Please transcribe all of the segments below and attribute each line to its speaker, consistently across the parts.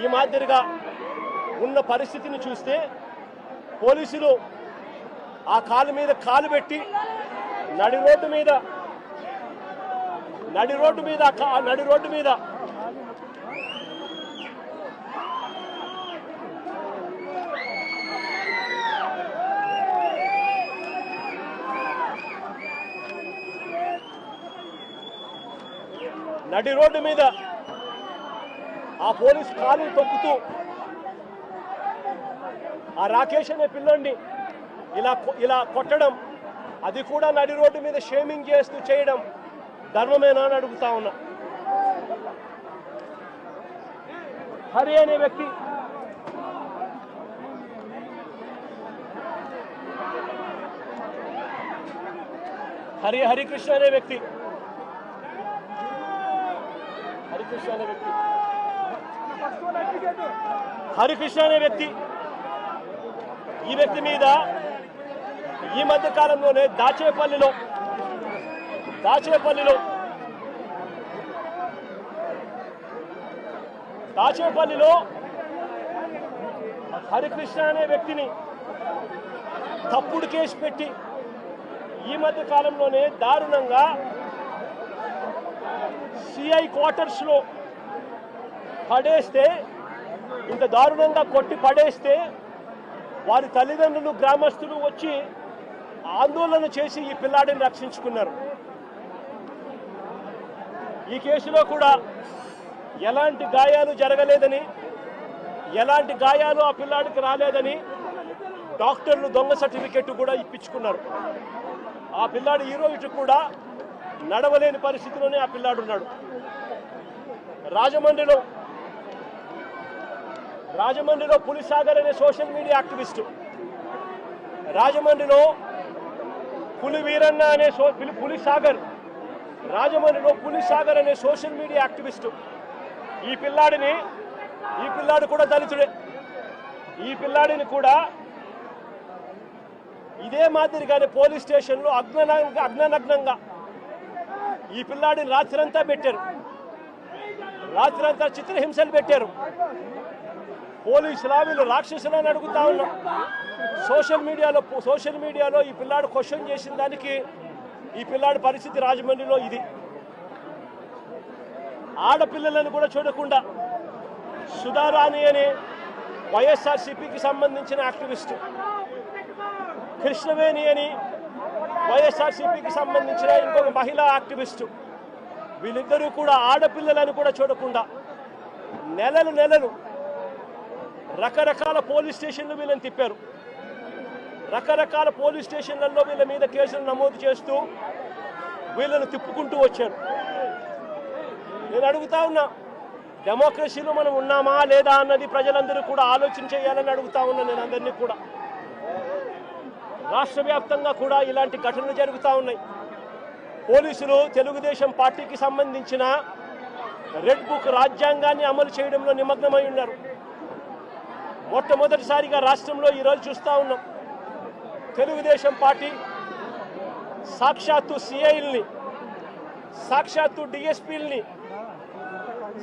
Speaker 1: ఈ మాదిరిగా ఉన్న పరిస్థితిని చూస్తే పోలీసులు ఆ కాలు మీద కాలు పెట్టి నడి రోడ్డు మీద నడి రోడ్డు మీద ఆ పోలీస్ కాలు తొక్కుతూ ఆ రాకేష్ అనే పిల్లోడిని ఇలా కొట్టడం, అది కూడా నడి రోడ్డు మీద షేమింగ్ చేస్తూ చేయడం ధర్మమేనా అని అడుగుతా ఉన్నా. హరి అనే వ్యక్తి హరికృష్ణ అనే వ్యక్తి ఈ వ్యక్తి మీద ఈ మధ్య కాలంలోనే దాచేపల్లిలో హరికృష్ణ అనే వ్యక్తిని తప్పుడు కేసు పెట్టి ఈ మధ్య కాలంలోనే దారుణంగా సిఐ క్వార్టర్స్ లో పడేస్తే, ఇంత దారుణంగా కొట్టి పడేస్తే వారి తల్లిదండ్రులు గ్రామస్తులు వచ్చి ఆందోళన చేసి ఈ పిల్లాడిని రక్షించుకున్నారు. ఈ కేసులో కూడా ఎలాంటి గాయాలు జరగలేదని, ఎలాంటి గాయాలు ఆ పిల్లాడికి రాలేదని డాక్టర్లు దొంగ సర్టిఫికెట్ కూడా ఇప్పించుకున్నారు. ఆ పిల్లాడు ఈ రోజు కూడా నడవలేని పరిస్థితిలోనే ఆ పిల్లాడు ఉన్నాడు. రాజమండ్రిలో పులిసాగర్ అనే సోషల్ మీడియా యాక్టివిస్టు, రాజమండ్రిలో పులిసాగర్ అనే సోషల్ మీడియా యాక్టివిస్టు ఈ పిల్లాడు కూడా దళితుడే. ఈ పిల్లాడిని కూడా ఇదే మాదిరిగానే పోలీస్ స్టేషన్లో అగ్ననగ్నంగా ఈ పిల్లాడిని రాత్రంతా చిత్రహింసలు పెట్టారు. పోలీసులా వీళ్ళు రాక్షసులని అడుగుతా ఉన్నాం. సోషల్ మీడియాలో ఈ పిల్లాడు క్వశ్చన్ చేసిన దానికి ఈ పిల్లాడి పరిస్థితి రాజమండ్రిలో ఇది. ఆడపిల్లలను కూడా చూడకుండా సుధారాణి అనే వైఎస్ఆర్సీపీకి సంబంధించిన యాక్టివిస్టు, కృష్ణవేణి అని వైఎస్ఆర్సీపీకి సంబంధించిన ఇంకొక మహిళా యాక్టివిస్టు, వీళ్ళిద్దరూ కూడా ఆడపిల్లలను కూడా చూడకుండా నెలలు రకరకాల పోలీస్ స్టేషన్లు వీళ్ళని తిప్పారు. రకరకాల పోలీస్ స్టేషన్లలో వీళ్ళ మీద కేసులు నమోదు చేస్తూ వీళ్ళను తిప్పుకుంటూ వచ్చారు. నేను అడుగుతా ఉన్నా, డెమోక్రసీలో మనం ఉన్నామా లేదా అన్నది ప్రజలందరూ కూడా ఆలోచన చేయాలని అడుగుతా ఉన్నా. నేను అందరినీ కూడా, రాష్ట్ర వ్యాప్తంగా కూడా ఇలాంటి ఘటనలు జరుగుతూ ఉన్నాయి. పోలీసులు తెలుగుదేశం పార్టీకి సంబంధించిన రెడ్ బుక్ రాజ్యాంగాన్ని అమలు చేయడంలో నిమగ్నమై ఉన్నారు. మొట్టమొదటిసారిగా రాష్ట్రంలో ఈరోజు చూస్తూ ఉన్నాం. తెలుగుదేశం పార్టీ సాక్షాత్తు సిఐల్ని, సాక్షాత్తు డిఎస్పీల్ని,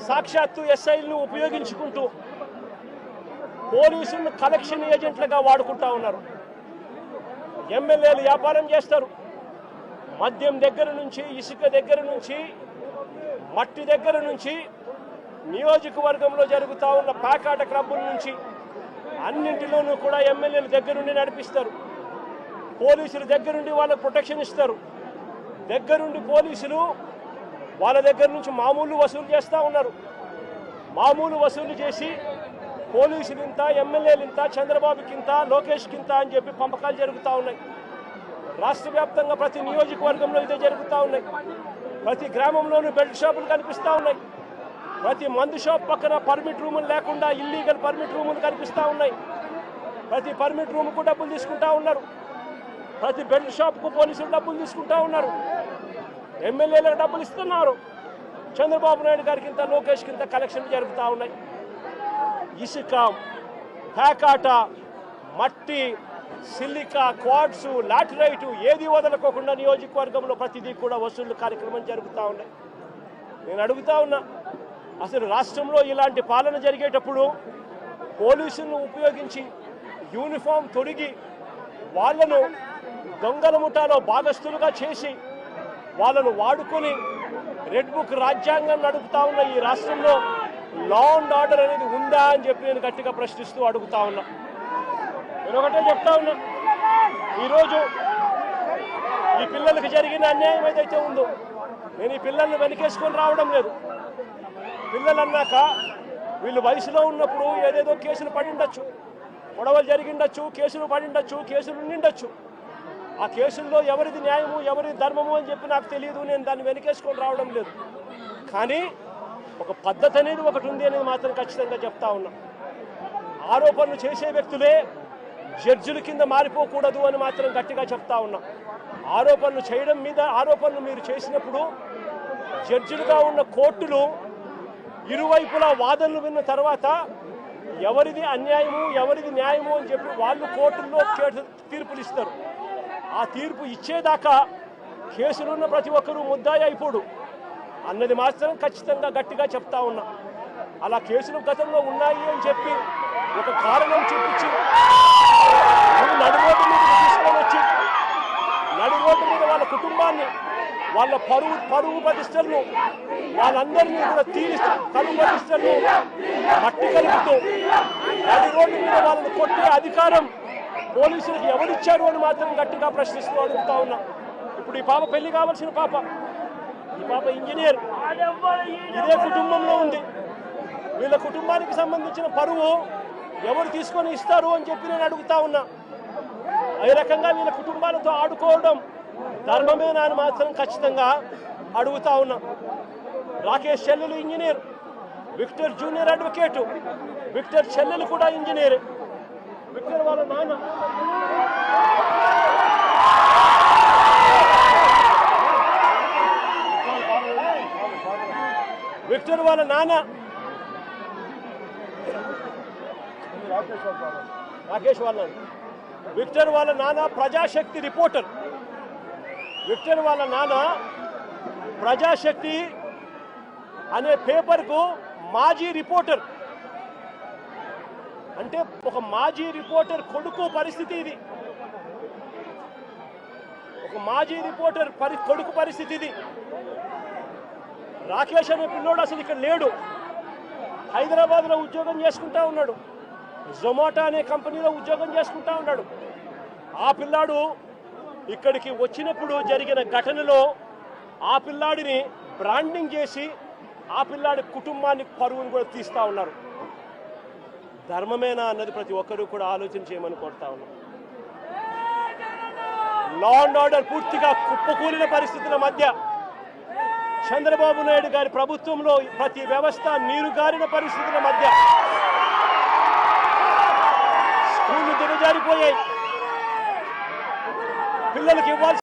Speaker 1: సాక్షాత్తు ఎస్ఐల్ని ఉపయోగించుకుంటూ పోలీసులను కలెక్షన్ ఏజెంట్లుగా వాడుకుంటా ఉన్నారు. ఎమ్మెల్యేలు వ్యాపారం చేస్తారు. మద్యం దగ్గర నుంచి, ఇసుక దగ్గర నుంచి, మట్టి దగ్గర నుంచి, నియోజకవర్గంలో జరుగుతూ ఉన్న ప్యాకాట క్లబ్బుల నుంచి అన్నింటిలోనూ కూడా ఎమ్మెల్యేల దగ్గరుండి నడిపిస్తారు. పోలీసులు దగ్గరుండి వాళ్ళకు ప్రొటెక్షన్ ఇస్తారు. దగ్గరుండి పోలీసులు వాళ్ళ దగ్గర నుంచి మామూలు వసూలు చేస్తూ ఉన్నారు. మామూలు వసూలు చేసి పోలీసులు ఇంత, ఎమ్మెల్యేలు ఇంత, చంద్రబాబుకి ఇంత, లోకేష్కి ఇంత అని చెప్పి పంపకాలు జరుగుతూ ఉన్నాయి. రాష్ట్ర వ్యాప్తంగా ప్రతి నియోజకవర్గంలో ఇదే జరుగుతూ ఉన్నాయి. ప్రతి గ్రామంలోనూ బెల్ట్ షాపులు కనిపిస్తూ ఉన్నాయి. ప్రతి మందు షాప్ పక్కన పర్మిట్ రూములు లేకుండా ఇల్లీగల్ పర్మిట్ రూములు కనిపిస్తూ ఉన్నాయి. ప్రతి పర్మిట్ రూముకు డబ్బులు తీసుకుంటా ఉన్నారు. ప్రతి బెల్ట్ షాప్కు పోలీసులు డబ్బులు తీసుకుంటా ఉన్నారు. ఎమ్మెల్యేలకు డబ్బులు ఇస్తున్నారు. చంద్రబాబు నాయుడు గారికి ఇంత, లోకేష్కి ఇంత కలెక్షన్లు జరుగుతూ ఉన్నాయి. ఇసుక, ప్యాకాట, మట్టి, సిలికా, క్వాడ్స్, లాటరైటు ఏది వదలకోకుండా నియోజకవర్గంలో ప్రతిదీ కూడా వసూళ్లు కార్యక్రమం జరుగుతూ ఉన్నాయి. నేను అడుగుతా ఉన్నా, అసలు రాష్ట్రంలో ఇలాంటి పాలన జరిగేటప్పుడు పోలీసులను ఉపయోగించి యూనిఫామ్ తొడిగి వాళ్ళను దొంగల ముఠాలో భాగస్థులుగా చేసి వాళ్ళను వాడుకొని రెడ్ బుక్ రాజ్యాంగం నడుపుతా ఉన్న ఈ రాష్ట్రంలో లా అండ్ ఆర్డర్ అనేది ఉందా అని చెప్పి నేను గట్టిగా ప్రశ్నిస్తూ అడుగుతా ఉన్నా. నేను ఒకటే చెప్తా ఉన్నా, ఈరోజు ఈ పిల్లలకు జరిగిన అన్యాయం ఏదైతే ఉందో నేను ఈ పిల్లల్ని వెనకేసుకొని రావడం లేదు. పిల్లలు అన్నాక వీళ్ళు వయసులో ఉన్నప్పుడు ఏదేదో కేసులు పడిండొచ్చు, గొడవలు జరిగిండొచ్చు, కేసులు పడిండొచ్చు, కేసులు ఉండిండొచ్చు. ఆ కేసుల్లో ఎవరిది న్యాయము ఎవరిది ధర్మము అని చెప్పి నాకు తెలియదు, నేను దాన్ని వెనకేసుకొని రావడం లేదు. కానీ ఒక పద్ధతి అనేది ఒకటి ఉంది అనేది మాత్రం ఖచ్చితంగా చెప్తా ఉన్నా. ఆరోపణలు చేసే వ్యక్తులే జడ్జిల కింద మారిపోకూడదు అని మాత్రం గట్టిగా చెప్తా ఉన్నా. ఆరోపణలు చేయడం మీద ఆరోపణలు మీరు చేసినప్పుడు జడ్జిలుగా ఉన్న కోర్టులు ఇరువైపులా వాదనలు విన్న తర్వాత ఎవరిది అన్యాయము ఎవరిది న్యాయము అని చెప్పి వాళ్ళు కోర్టుల్లో తీర్పులు ఇస్తారు. ఆ తీర్పు ఇచ్చేదాకా కేసులున్న ప్రతి ఒక్కరూ ముద్దాయి అయిపోడు అన్నది మాత్రం ఖచ్చితంగా గట్టిగా చెప్తా ఉన్నా. అలా కేసులు గతంలో ఉన్నాయి అని చెప్పి ఒక కారణం చూపించి నడి రోడ్డు మీద తీసుకొని వచ్చి నడి రోడ్డు మీద వాళ్ళ కుటుంబాన్ని వాళ్ళ పరువు ప్రతిష్టలను వాళ్ళందరినీ కూడా తీరుస్తూ పరువు ప్రతిష్టలను మట్టి కలుపుతూ నడి రోడ్డు మీద వాళ్ళని కొట్టే అధికారం పోలీసులకు ఎవరిచ్చారు అని మాత్రం గట్టిగా ప్రశ్నిస్తూ అడుగుతా ఉన్నా. ఇప్పుడు ఈ పాప పెళ్లి కావాల్సిన పాప, ఈ పాప ఇంజనీర్, ఇదే కుటుంబంలో ఉంది. వీళ్ళ కుటుంబానికి సంబంధించిన పరువు ఎవరు తీసుకొని ఇస్తారు అని చెప్పి నేను అడుగుతా ఉన్నా. ఈ రకంగా వీళ్ళ కుటుంబాలతో ఆడుకోవడం ధర్మమేనా అని మాత్రం ఖచ్చితంగా అడుగుతా ఉన్నా. రాకేష్ చెల్లెలు engineer, Victor junior advocate, Victor చెల్లెలు కూడా ఇంజనీర్, విక్టర్ వాళ్ళ నాన్న విక్టర్ వాళ్ళ నాన్న రాకేష్ వాళ్ళ విక్టర్ వాళ్ళ నాన్న ప్రజాశక్తి రిపోర్టర్, విక్టర్ వాళ్ళ నాన్న ప్రజాశక్తి అనే పేపర్కు మాజీ రిపోర్టర్. అంటే ఒక మాజీ రిపోర్టర్ కొడుకు పరిస్థితి ఇది, ఒక మాజీ రిపోర్టర్ కొడుకు పరిస్థితి ఇది. రాకేష్ అనే పిల్లోడు అసలు ఇక్కడ లేడు, హైదరాబాద్లో ఉద్యోగం చేసుకుంటా ఉన్నాడు, జొమాటో అనే కంపెనీలో ఉద్యోగం చేసుకుంటా ఉన్నాడు. ఆ పిల్లాడు ఇక్కడికి వచ్చినప్పుడు జరిగిన ఘటనలో ఆ పిల్లాడిని బ్రాండింగ్ చేసి ఆ పిల్లాడి కుటుంబాన్ని పరువును కూడా తీస్తూ ఉన్నారు. ధర్మమేనా అన్నది ప్రతి ఒక్కరూ కూడా ఆలోచన చేయమని కోరుతా ఉన్నారు. లా అండ్ ఆర్డర్ పూర్తిగా కుప్పకూలిన పరిస్థితుల మధ్య చంద్రబాబు నాయుడు గారి ప్రభుత్వంలో ప్రతి వ్యవస్థ నీరుగారిన పరిస్థితుల మధ్య స్కూళ్లు దిగజారిపోయాయి. పిల్లలకి ఇవ్వాల్సిన